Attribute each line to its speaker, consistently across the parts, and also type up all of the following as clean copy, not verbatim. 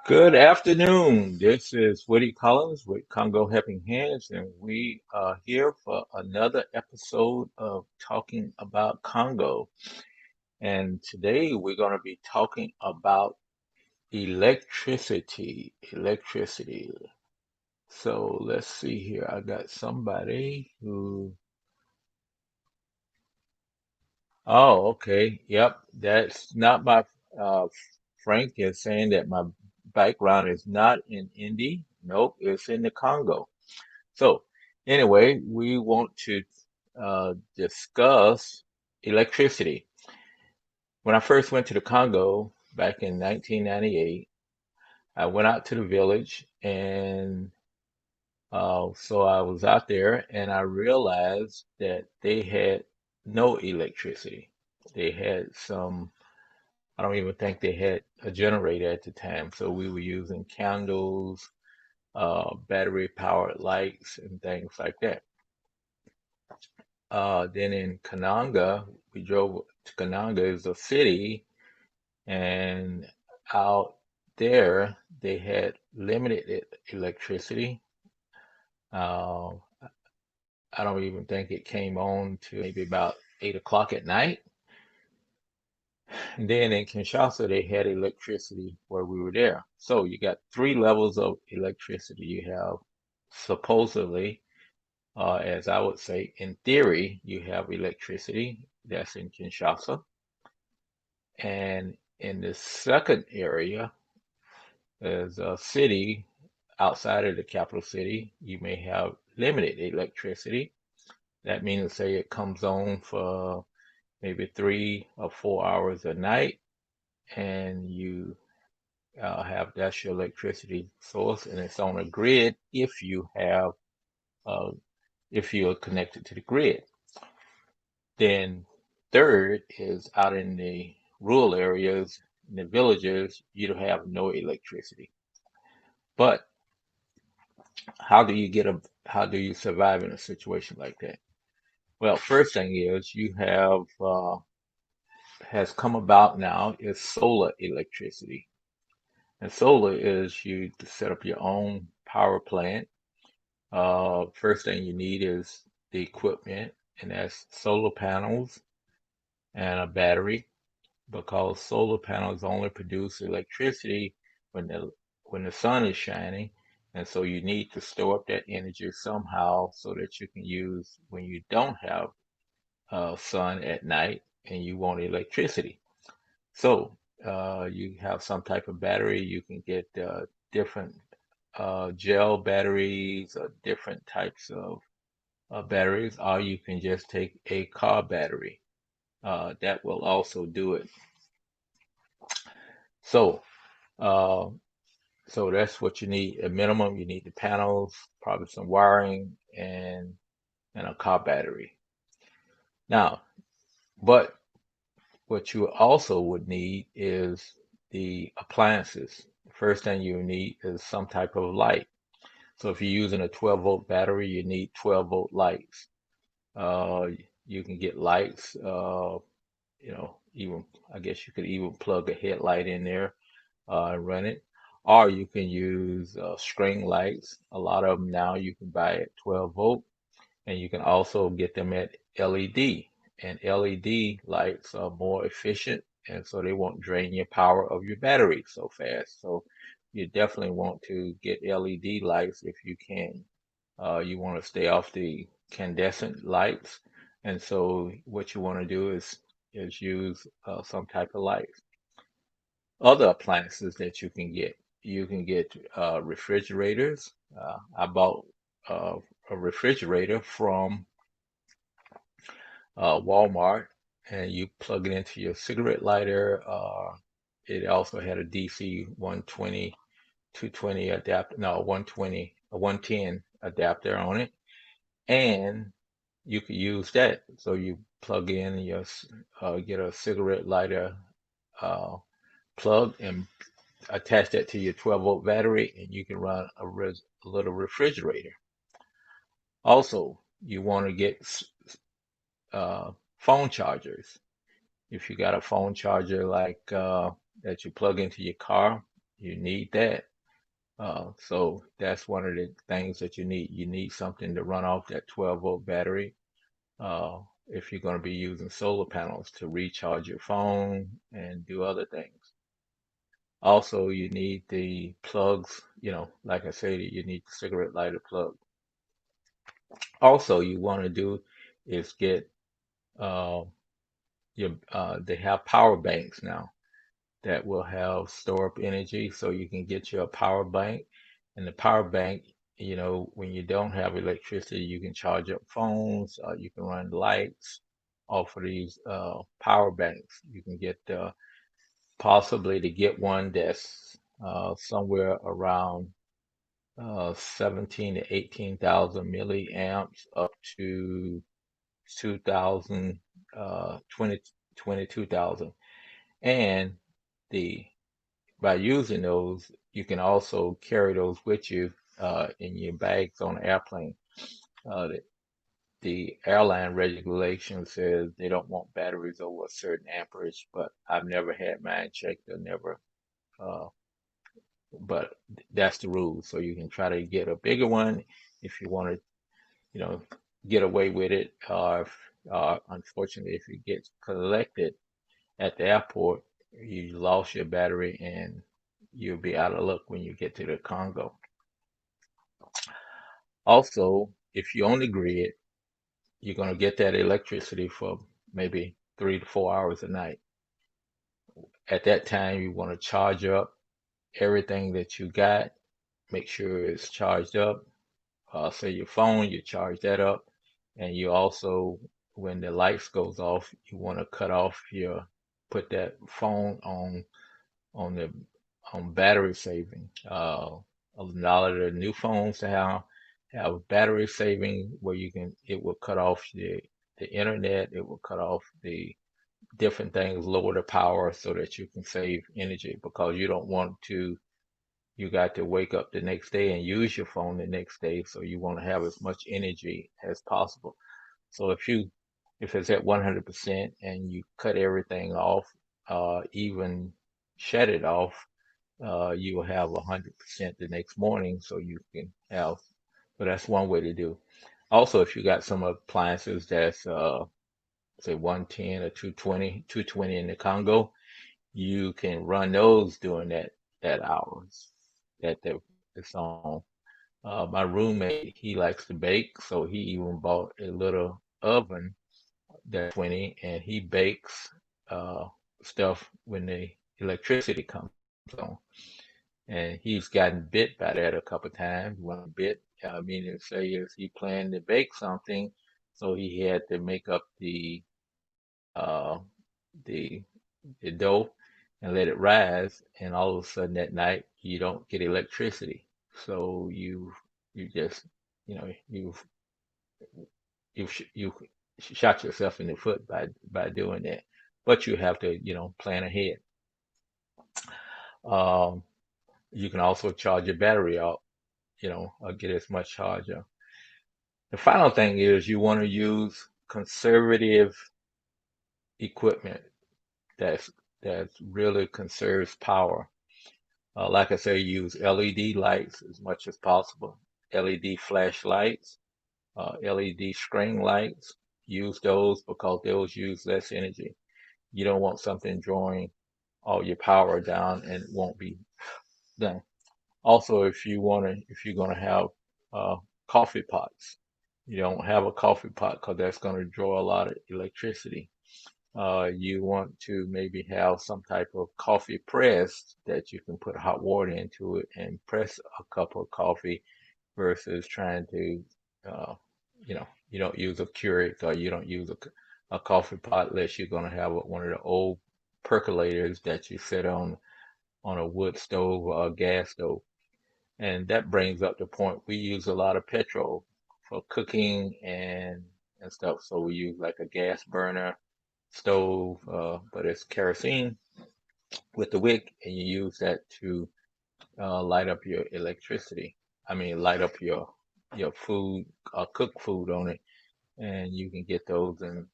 Speaker 1: Good afternoon. This is Woody Collins with Congo Helping Hands, and we are here for another episode of Talking About Congo. And today we're going to be talking about electricity. Electricity. So let's see here. I got somebody who. Oh, okay. Yep. That's not my. Uh, Frank is saying that my background is not in Indy. Nope, it's in the Congo. So, anyway, we want to discuss electricity. When I first went to the Congo back in 1998, I went out to the village, and so I was out there and I realized that they had no electricity. They had some, I don't even think they had a generator at the time. So we were using candles, battery powered lights, and things like that. Then in Kananga, we drove to Kananga is a city, and out there they had limited electricity. Uh, I don't even think it came on to maybe about 8 o'clock at night. And then in Kinshasa, they had electricity where we were there. So you got three levels of electricity. You have supposedly, as I would say, in theory, you have electricity that's in Kinshasa. And in the second area is a city outside of the capital city. You may have limited electricity. That means, say, it comes on for maybe 3 or 4 hours a night, and you have that's your electricity source, and it's on a grid uh, if you're connected to the grid. Then third is out in the rural areas, in the villages, you don't have no electricity. But how do you survive in a situation like that? Well, first thing is you have has come about now is solar electricity. And solar is you to set up your own power plant. First thing you need is the equipment, and that's solar panels and a battery, because solar panels only produce electricity when the sun is shining, and so you need to store up that energy somehow so that you can use when you don't have sun at night and you want electricity. So you have some type of battery. You can get different gel batteries or different types of batteries, or you can just take a car battery. That will also do it. So uh, So that's what you need. At minimum, you need the panels, probably some wiring, and a car battery. Now, but what you also would need is the appliances. The first thing you need is some type of light. So if you're using a 12-volt battery, you need 12-volt lights. Uh, you can get lights, even I guess you could even plug a headlight in there and run it. Or you can use string lights. A lot of them now you can buy at 12 volt, and you can also get them at LED. And LED lights are more efficient, and so they won't drain your power of your battery so fast. So you definitely want to get LED lights if you can. You want to stay off the incandescent lights, and so what you want to do is use some type of light. Other appliances that you can get. You can get refrigerators. I bought uh, a refrigerator from Walmart, and you plug it into your cigarette lighter. It also had a DC 120, 220 adapter, no, 120, a 110 adapter on it, and you could use that. So you plug in get a cigarette lighter uh, plug and attach that to your 12-volt battery, and you can run a little refrigerator. Also, you want to get phone chargers. If you got a phone charger like that you plug into your car, You need that. So that's one of the things that you need. You need something to run off that 12-volt battery if you're going to be using solar panels to recharge your phone and do other things. Also, you need the plugs, like I said, you need the cigarette lighter plug. Also, you want to do is get uh, they have power banks now that will have store up energy so you can get your power bank. And the power bank, when you don't have electricity, you can charge up phones, you can run lights off of these power banks. You can get possibly to get one that's somewhere around 17 to 18,000 milliamps up to 2,000, 20, 22,000. And the by using those, you can also carry those with you in your bags on an airplane. The airline regulation says they don't want batteries over a certain amperage, but I've never had mine checked or never, uh, but that's the rule. So you can try to get a bigger one if you want to, you know, get away with it. Or if, unfortunately, if it gets collected at the airport, you lost your battery and you'll be out of luck when you get to the Congo. Also, if you own the grid, you're going to get that electricity for maybe 3 to 4 hours a night. At that time, you want to charge up everything that you got, make sure it's charged up. Say your phone, you charge that up. And you also, when the lights goes off, you want to put that phone on the on battery saving. A lot of the new phones have battery saving where it will cut off the internet, it will cut off the different things, lower the power so that you can save energy because you got to wake up the next day and use your phone the next day, so you want to have as much energy as possible. So if it's at 100% and you cut everything off, even shut it off, you will have 100% the next morning, so you can have. So that's one way to do. Also, if you got some appliances that's say 110 or 220 in the Congo, you can run those during that hours it's on. My roommate, he likes to bake, so he even bought a little oven that's 20, and he bakes uh, stuff when the electricity comes on. And he's gotten bit by that a couple times. One bit, I mean, to say is he planned to bake something, so he had to make up uh, the the dough and let it rise, and all of a sudden that night you don't get electricity. So you just you shot yourself in the foot by doing that. But you have to plan ahead. Um, you can also charge your battery out, or get as much charge out. The final thing is you want to use conservative equipment that's that really conserves power. Like I say, use LED lights as much as possible. LED flashlights, LED string lights. Use those because those use less energy. You don't want something drawing all your power down and it won't be done. Also, if you're gonna have uh, coffee pots, you don't have a coffee pot because that's gonna draw a lot of electricity. You want to maybe have some type of coffee press that you can put hot water into it and press a cup of coffee versus trying to, uh, you don't use a Keurig or you don't use a coffee pot unless you're going to have one of the old percolators that you set on a wood stove or a gas stove. And that brings up the point we use a lot of petrol for cooking and stuff. So we use like a gas burner stove, but it's kerosene with the wick, and you use that to light up your electricity. I mean, light up your food, cook food on it, and you can get those. And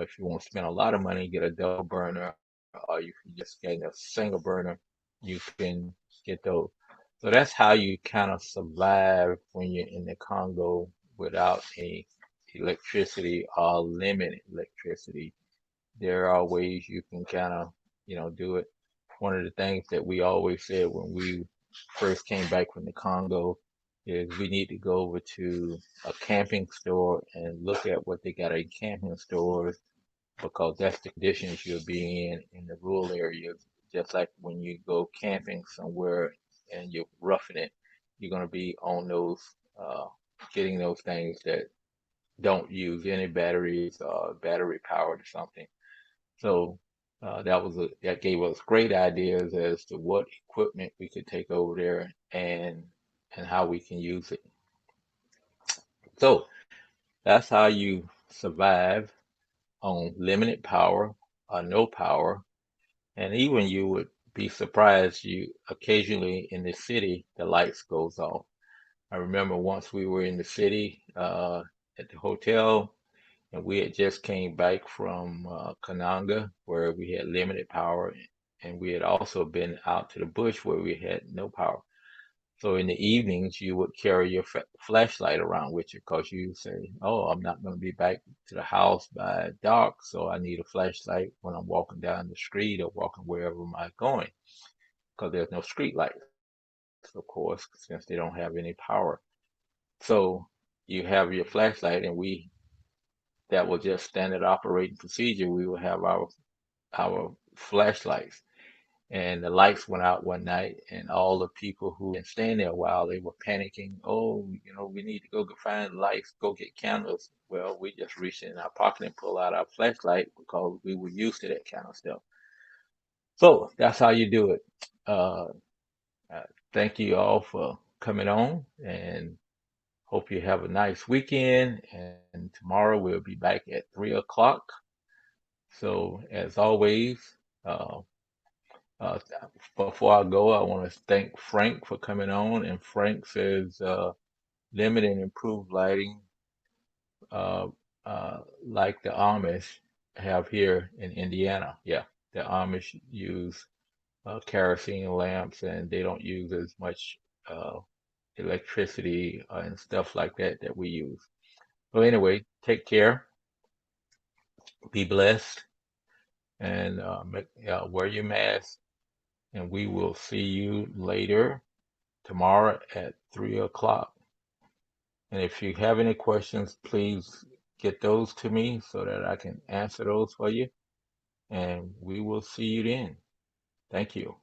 Speaker 1: if you want to spend a lot of money, get a double burner, or you can just get a single burner you can get those. So that's how you kind of survive when you're in the Congo without any electricity or limited electricity. There are ways you can kind of, do it. One of the things that we always said when we first came back from the Congo is we need to go over to a camping store and look at what they got in camping stores because that's the conditions you'll be in the rural areas. Just like when you go camping somewhere and you're roughing it, you're going to be on those, uh, getting those things that don't use any batteries or battery powered or something. So that gave us great ideas as to what equipment we could take over there and how we can use it. So that's how you survive on limited power or no power. And even you would be surprised, you occasionally in the city the lights goes off. I remember once we were in the city at the hotel, and we had just came back from Kananga where we had limited power, and we had also been out to the bush where we had no power. So in the evenings, you would carry your flashlight around with you because you say, "Oh, I'm not going to be back to the house by dark, so I need a flashlight when I'm walking down the street or walking wherever I'm going." Because there's no street lights, of course, since they don't have any power. So you have your flashlight, and that was just standard operating procedure. We would have our flashlights, and the lights went out one night, and all the people who been staying there a while, they were panicking. Oh, we need to go find lights, go get candles. Well, we just reached in our pocket and pull out our flashlight because we were used to that kind of stuff. So that's how you do it. Uh, uh, Thank you all for coming on, and hope you have a nice weekend. And tomorrow we'll be back at 3 o'clock. So as always, uh, uh, before I go, I want to thank Frank for coming on. And Frank says limited and improved lighting, uh, like the Amish have here in Indiana. Yeah, the Amish use kerosene lamps, and they don't use as much uh, electricity and stuff like that we use. So anyway, take care, be blessed, and wear your mask. And we will see you later tomorrow at 3 o'clock. And if you have any questions, please get those to me so that I can answer those for you. And we will see you then. Thank you.